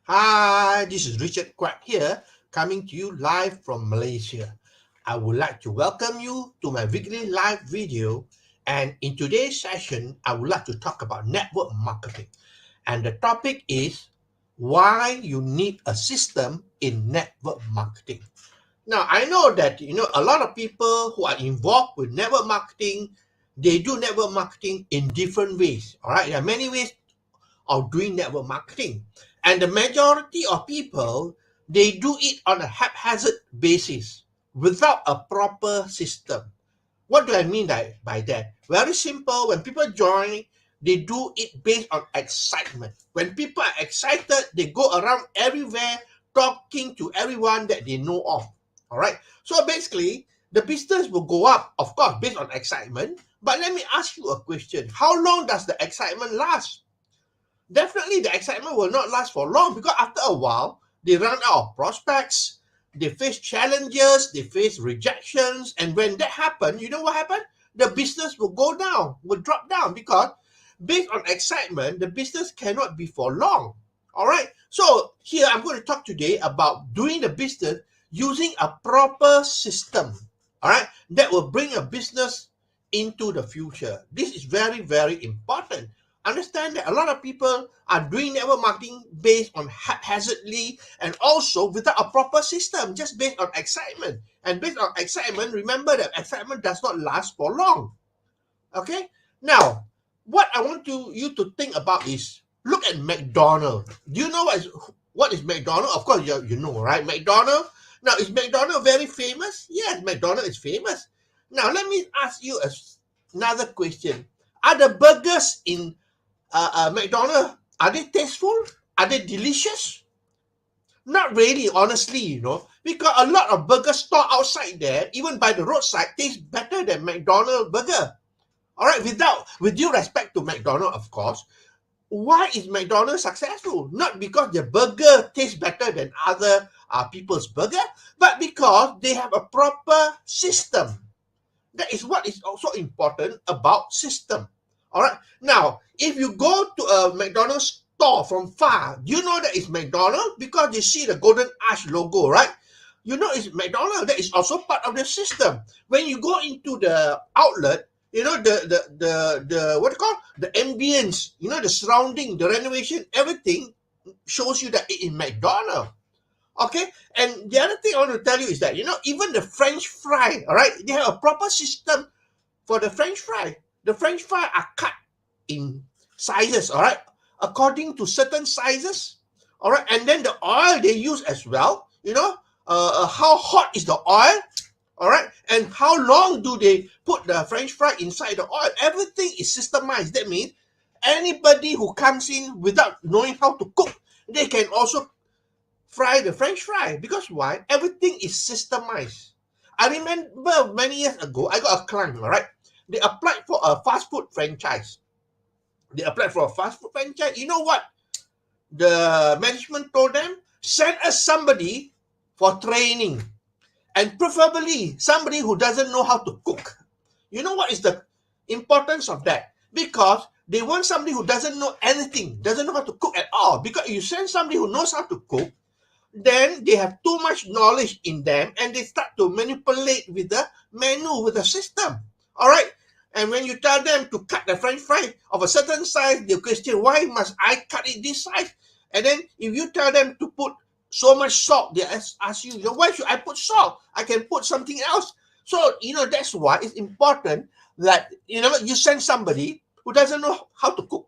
Hi, this is Richard Quack here, coming to you live from Malaysia. I would like to welcome you to my weekly live video. And in today's session, I would like to talk about network marketing. And the topic is why you need a system in network marketing. Now, I know that a lot of people who are involved with network marketing, they do network marketing in different ways. All right, there are many ways of doing network marketing. And the majority of people, they do it on a haphazard basis without a proper system. What do I mean by that? Very simple. When people join, they do it based on excitement. When people are excited, they go around everywhere talking to everyone that they know of. All right. So basically, the business will go up, of course, based on excitement. But let me ask you a question. How long does the excitement last? Definitely the excitement will not last for long because after a while, they run out of prospects, they face challenges, they face rejections. And when that happens, you know what happened? The business will go down, will drop down because based on excitement, the business cannot be for long. All right. So here I'm going to talk today about doing the business using a proper system. All right. That will bring a business into the future. This is very, very important. Understand that a lot of people are doing network marketing based on haphazardly and also without a proper system, just based on excitement. And based on excitement, remember that excitement does not last for long. Okay? Now, what I want you to think about is look at McDonald's. Do you know what is McDonald's? Of course, you know, right? McDonald's. Now, is McDonald's very famous? Yes, McDonald's is famous. Now, let me ask you another question. Are the burgers in McDonald's, are they tasteful? Are they delicious? Not really, honestly, because a lot of burger store outside there, even by the roadside, taste better than McDonald's burger. All right, with due respect to McDonald's, of course, why is McDonald's successful? Not because their burger tastes better than other people's burger, but because they have a proper system. That is what is also important about system. All right. Now, if you go to a McDonald's store from far, you know that it's McDonald's because you see the golden arch logo, right? You know it's McDonald's. That is also part of the system. When you go into the outlet, the what do you call the ambience, the surrounding, the renovation, everything shows you that it is McDonald's. Okay, and the other thing I want to tell you is that even the French fry, all right, they have a proper system for the French fry. The French fry are cut in sizes, all right, according to certain sizes, all right, and then the oil they use as well. How hot is the oil, all right, and how long do they put the French fry inside the oil? Everything is systemized. That means anybody who comes in without knowing how to cook, they can also fry the French fry. Because why? Everything is systemized. I remember many years ago, I got a client, all right? They applied for a fast food franchise. They applied for a fast food franchise. You know what? The management told them, send us somebody for training. And preferably somebody who doesn't know how to cook. You know what is the importance of that? Because they want somebody who doesn't know anything, doesn't know how to cook at all. Because if you send somebody who knows how to cook, then they have too much knowledge in them and they start to manipulate with the menu, with the system. All right. And when you tell them to cut the French fry of a certain size, they'll question, why must I cut it this size? And then if you tell them to put so much salt, they ask you, why should I put salt? I can put something else. So, that's why it's important that, you send somebody who doesn't know how to cook.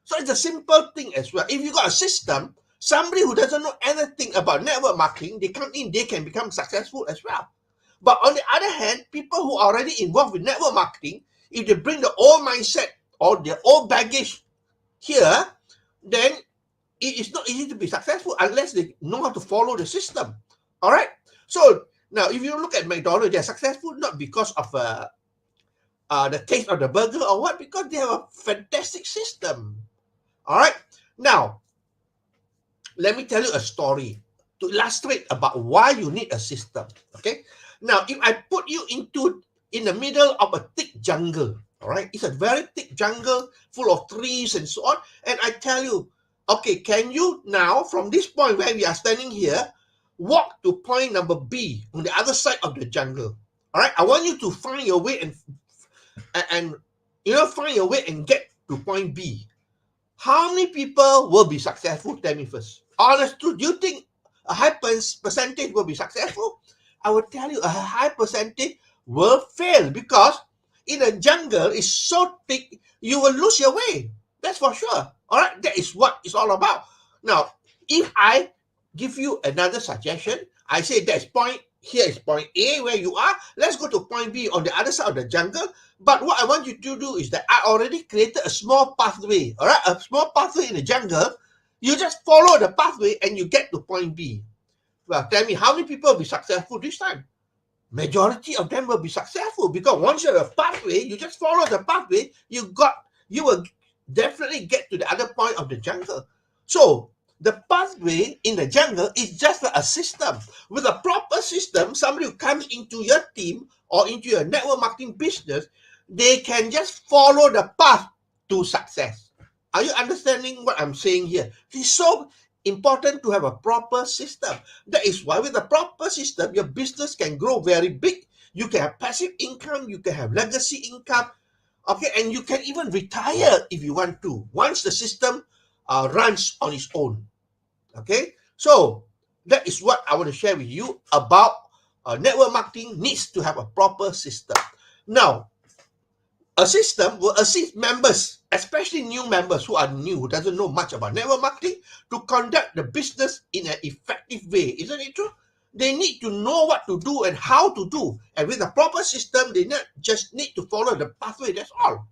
So it's a simple thing as well. If you got a system, somebody who doesn't know anything about network marketing, they come in, they can become successful as well. But on the other hand, people who are already involved with network marketing, if they bring the old mindset or their old baggage here, then it is not easy to be successful unless they know how to follow the system. All right. So now, if you look at McDonald's, they're successful not because of the taste of the burger or what, because they have a fantastic system. All right. Now, let me tell you a story to illustrate about why you need a system. Okay. Now, if I put you in the middle of a thick jungle, all right, it's a very thick jungle full of trees and so on, and I tell you, Okay, can you now, from this point where we are standing here, walk to point number B on the other side of the jungle? All right, I want you to find your way and find your way and get to point B. How many people will be successful? Tell me first. Honest truth, do you think a high percentage will be successful? I will tell you a high percentage will fail because in a jungle it's so thick, you will lose your way. That's for sure. All right, that is what it's all about. Now, if I give you another suggestion, I say that's point, here is point A where you are. Let's go to point B on the other side of the jungle. But what I want you to do is that I already created a small pathway, all right? A small pathway in the jungle. You just follow the pathway and you get to point B. Well, tell me, how many people will be successful this time? Majority of them will be successful because once you have a pathway, you just follow the pathway, you will definitely get to the other point of the jungle. So the pathway in the jungle is just like a system. With a proper system, somebody who comes into your team or into your network marketing business, they can just follow the path to success. Are you understanding what I'm saying here? It's so important to have a proper system. That is why with a proper system, your business can grow very big. You can have passive income, you can have legacy income, okay, and you can even retire if you want to, once the system runs on its own. Okay, so that is what I want to share with you about network marketing needs to have a proper system. Now, a system will assist members, especially new members who are new, who doesn't know much about network marketing, to conduct the business in an effective way. Isn't it true? They need to know what to do and how to do. And with a proper system, they not just need to follow the pathway, that's all.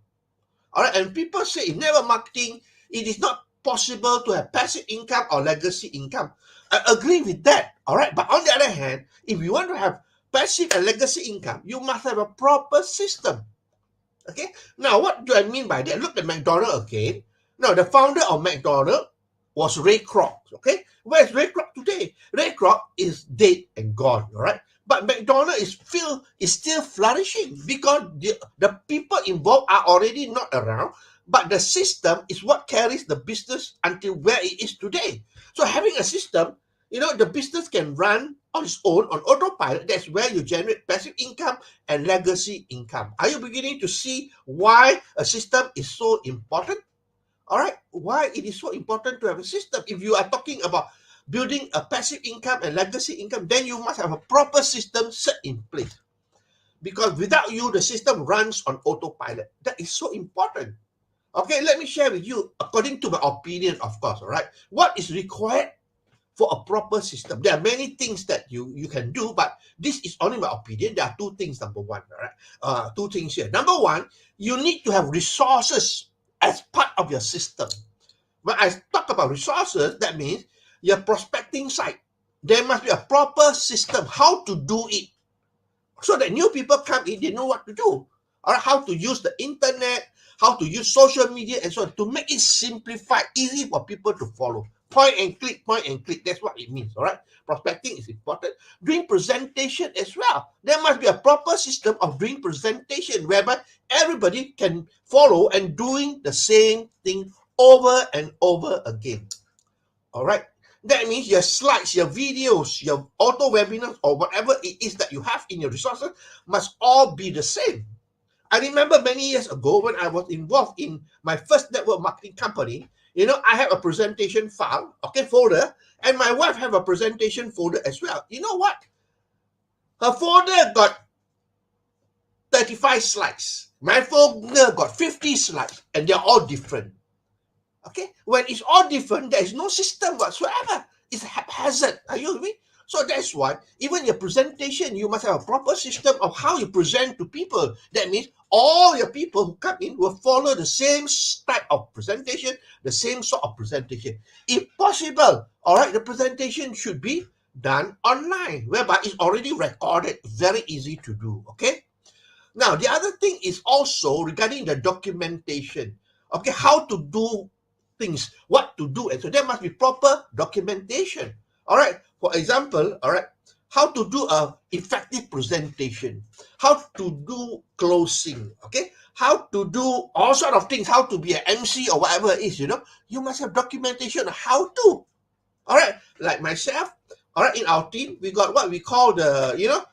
All right, and people say in network marketing, it is not possible to have passive income or legacy income. I agree with that, all right? But on the other hand, if you want to have passive and legacy income, you must have a proper system. Okay, now what do I mean by that? Look at McDonald's again. Now, the founder of McDonald's was Ray Kroc. Okay, where's Ray Kroc today? Ray Kroc is dead and gone, all right? But McDonald's is still flourishing because the people involved are already not around, but the system is what carries the business until where it is today. So having a system, the business can run on its own on autopilot. That's where you generate passive income and legacy income. Are you beginning to see why a system is so important? All right, why it is so important to have a system? If you are talking about building a passive income and legacy income, then you must have a proper system set in place. Because without you, the system runs on autopilot. That is so important. Okay, let me share with you, according to my opinion, of course, all right, what is required for a proper system. There are many things that you can do, but this is only my opinion. There are two things, number one, all right? Two things here. Number one, you need to have resources as part of your system. When I talk about resources, that means your prospecting side. There must be a proper system, how to do it, so that new people come in, they know what to do. All right, how to use the internet, how to use social media, and so on, to make it simplified, easy for people to follow. Point and click, that's what it means, all right? Prospecting is important. Doing presentation as well. There must be a proper system of doing presentation whereby everybody can follow and doing the same thing over and over again, all right? That means your slides, your videos, your auto webinars, or whatever it is that you have in your resources must all be the same. I remember many years ago when I was involved in my first network marketing company, I have a presentation file, folder, and my wife have a presentation folder as well. You know what? Her folder got 35 slides. My folder got 50 slides, and they're all different. Okay? When it's all different, there is no system whatsoever. It's haphazard. Are you with me? So that's why even your presentation, you must have a proper system of how you present to people. That means all your people who come in will follow the same type of presentation, the same sort of presentation. If possible, all right, the presentation should be done online, whereby it's already recorded, very easy to do, okay? Now, the other thing is also regarding the documentation, okay, how to do things, what to do, and so there must be proper documentation, all right? For example, all right, how to do a effective presentation, how to do closing, okay, how to do all sort of things, how to be an MC or whatever it is, you must have documentation on how to. All right, like myself, all right, in our team, we got what we call the,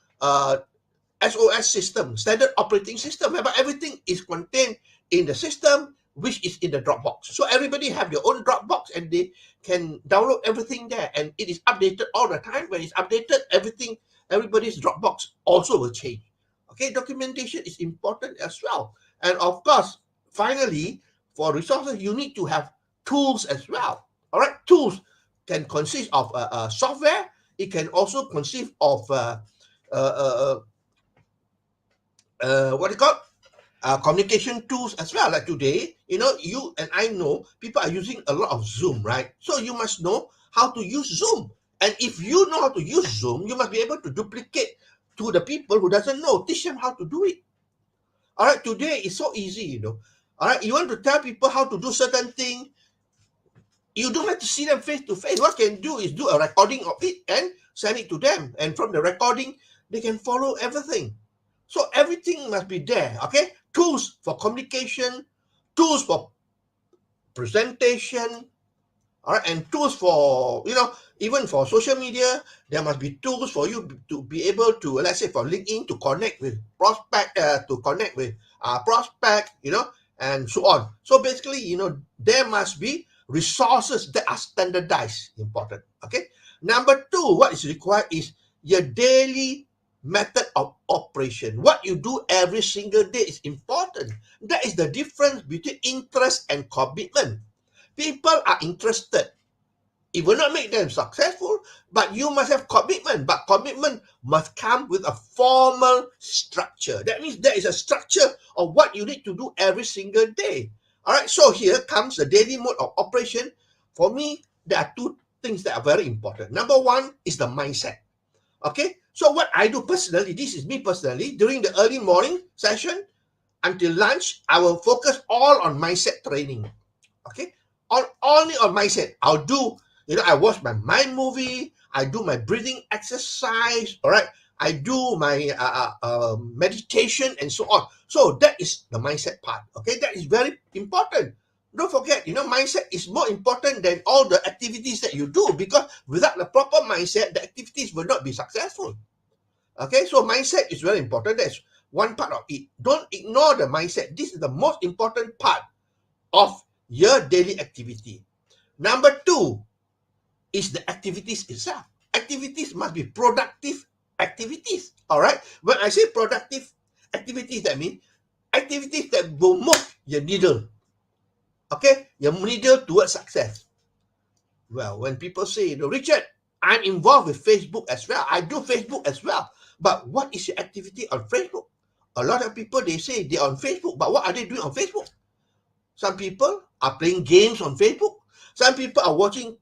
SOS system, standard operating system, whereby everything is contained in the system, which is in the Dropbox. So everybody have their own Dropbox and they can download everything there, and it is updated all the time. When it's updated, everybody's Dropbox also will change. Okay, documentation is important as well. And of course, finally, for resources, you need to have tools as well. All right, tools can consist of software. It can also consist of uh, what do you call communication tools as well. Like today, you and I know people are using a lot of Zoom, right? So you must know how to use Zoom. And if you know how to use Zoom, you must be able to duplicate to the people who doesn't know. Teach them how to do it. All right, today is so easy. All right, you want to tell people how to do certain thing, you don't have to see them face to face. What you can do is do a recording of it and send it to them. And from the recording, they can follow everything. So everything must be there, okay? Tools for communication, tools for presentation, all right, and tools for, even for social media, there must be tools for you to be able to, let's say for LinkedIn, to connect with prospect, and so on. So basically, there must be resources that are standardized, important, okay? Number two, what is required is your daily method of operation. What you do every single day is important. That is the difference between interest and commitment. People are interested. It will not make them successful, but you must have commitment. But commitment must come with a formal structure. That means there is a structure of what you need to do every single day. All right, so here comes the daily mode of operation. For me, there are two things that are very important. Number one is the mindset. Okay, so what I do personally, this is me personally, during the early morning session until lunch, I will focus all on mindset training. Okay, only on mindset. I'll do, I watch my mind movie, I do my breathing exercise, all right, I do my meditation and so on. So that is the mindset part. Okay, that is very important. Don't forget, mindset is more important than all the activities that you do, because without the proper mindset, the activities will not be successful. Okay, so mindset is very important. That's one part of it. Don't ignore the mindset. This is the most important part of your daily activity. Number two is the activities itself. Activities must be productive activities. All right. When I say productive activities, that means activities that will move your needle. Okay, your needle towards success. Well, when people say, Richard, I'm involved with Facebook as well. I do Facebook as well. But what is your activity on Facebook? A lot of people, they say they're on Facebook, but what are they doing on Facebook? Some people are playing games on Facebook. Some people are watching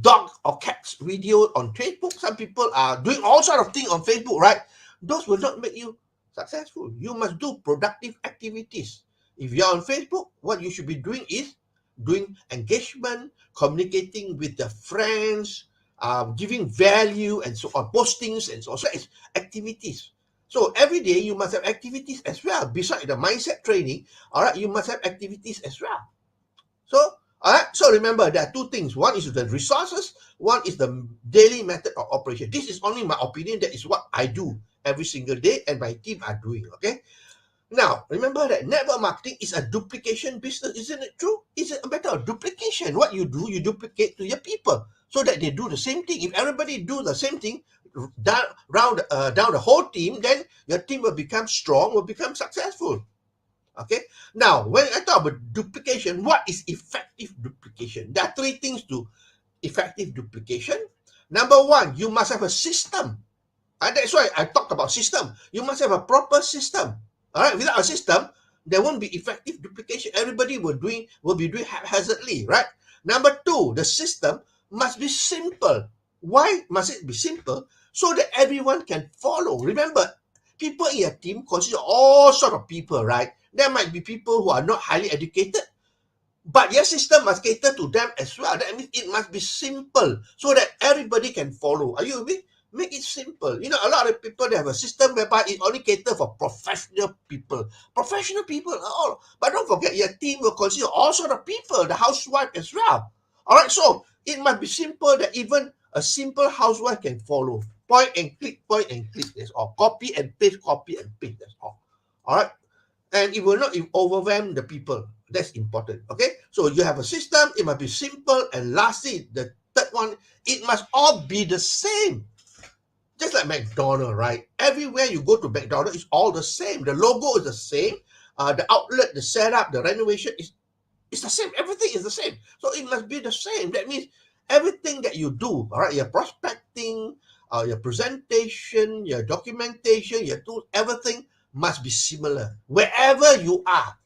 dog or cats video on Facebook. Some people are doing all sort of things on Facebook, right? Those will not make you successful. You must do productive activities. If you're on Facebook, what you should be doing is doing engagement, communicating with the friends, giving value and so on, postings and so on. So it's activities. So every day you must have activities as well. Besides the mindset training, all right, you must have activities as well. So, all right, so remember there are two things. One is the resources, one is the daily method of operation. This is only my opinion. That is what I do every single day and my team are doing, okay? Now, remember that network marketing is a duplication business, isn't it true? It's a matter of duplication. What you do, you duplicate to your people so that they do the same thing. If everybody do the same thing down the whole team, then your team will become strong, will become successful. Okay. Now, when I talk about duplication, what is effective duplication? There are three things to effective duplication. Number one, you must have a system. And that's why I talked about system. You must have a proper system. All right. Without a system, there won't be effective duplication. Everybody will be doing haphazardly, right? Number two, the system must be simple. Why must it be simple? So that everyone can follow. Remember, people in a team consist of all sort of people, right? There might be people who are not highly educated, but your system must cater to them as well. That means it must be simple so that everybody can follow. Are you with me? Make it simple. You know, a lot of people, they have a system whereby it only cater for professional people. Professional people are all. But don't forget, your team will consider all sort of people, the housewife as well. All right, so it must be simple that even a simple housewife can follow. Point and click, that's all. Copy and paste, that's all. All right, and it will not overwhelm the people. That's important. Okay, so you have a system, it must be simple, and lastly, the third one, it must all be the same. Just like McDonald's, right? Everywhere you go to McDonald's, it's all the same. The logo is the same. The outlet, the setup, the renovation is it's the same. Everything is the same. So it must be the same. That means everything that you do, all right, your prospecting, your presentation, your documentation, your tools, everything must be similar wherever you are.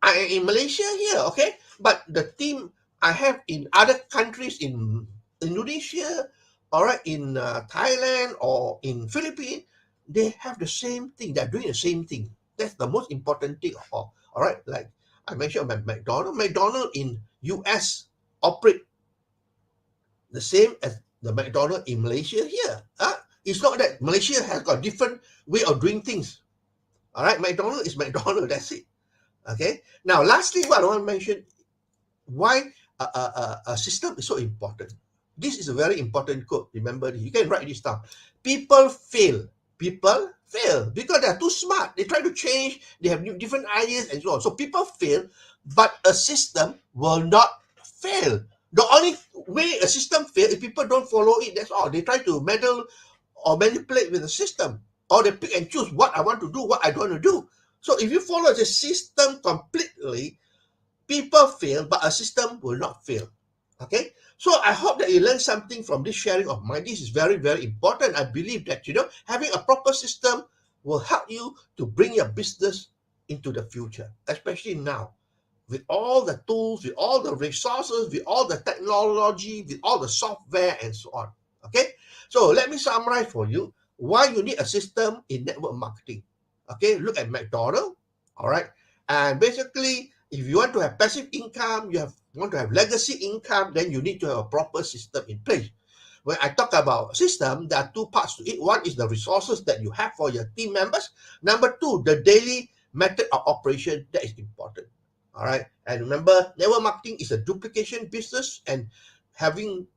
I am in Malaysia here, okay? But the team I have in other countries, in Indonesia, all right, in Thailand or in Philippines, they have the same thing. They're doing the same thing. That's the most important thing of all. All right, like I mentioned about McDonald's. McDonald's in US operate the same as the McDonald's in Malaysia here. It's not that Malaysia has got different way of doing things. All right, McDonald's is McDonald's. That's it. Okay. Now, lastly, what I want to mention, why a system is so important. This is a very important quote. Remember, you can write this down. People fail. People fail because they are too smart. They try to change. They have different ideas and so on. So people fail, but a system will not fail. The only way a system fails is people don't follow it. That's all. They try to meddle or manipulate with the system, or they pick and choose what I want to do, what I don't want to do. So if you follow the system completely, people fail, but a system will not fail. Okay, so I hope that you learn something from this sharing of mine. This is very, very important. I believe that, having a proper system will help you to bring your business into the future, especially now with all the tools, with all the resources, with all the technology, with all the software and so on. Okay, so let me summarize for you why you need a system in network marketing. Okay, look at McDonald's. All right, and basically, if you want to have passive income, want to have legacy income, then you need to have a proper system in place. When I talk about system, there are two parts to it. One is the resources that you have for your team members. Number two, the daily method of operation that is important. All right, and remember, network marketing is a duplication business, and having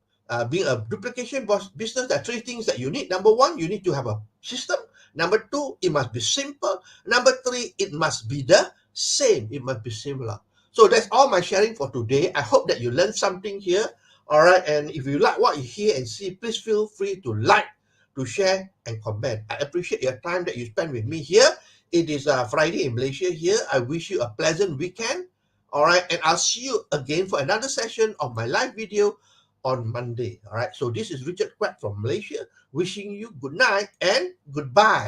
being a duplication business, there are three things that you need. Number one, you need to have a system. Number two, it must be simple. Number three, it must be the same. It must be similar. So that's all my sharing for today. I hope that you learned something here. All right, and if you like what you hear and see, please feel free to like, to share, and comment. I appreciate your time that you spend with me here. It is Friday in Malaysia here. I wish you a pleasant weekend. All right, and I'll see you again for another session of my live video on Monday. All right, so this is Richard Quack from Malaysia, wishing you good night and goodbye.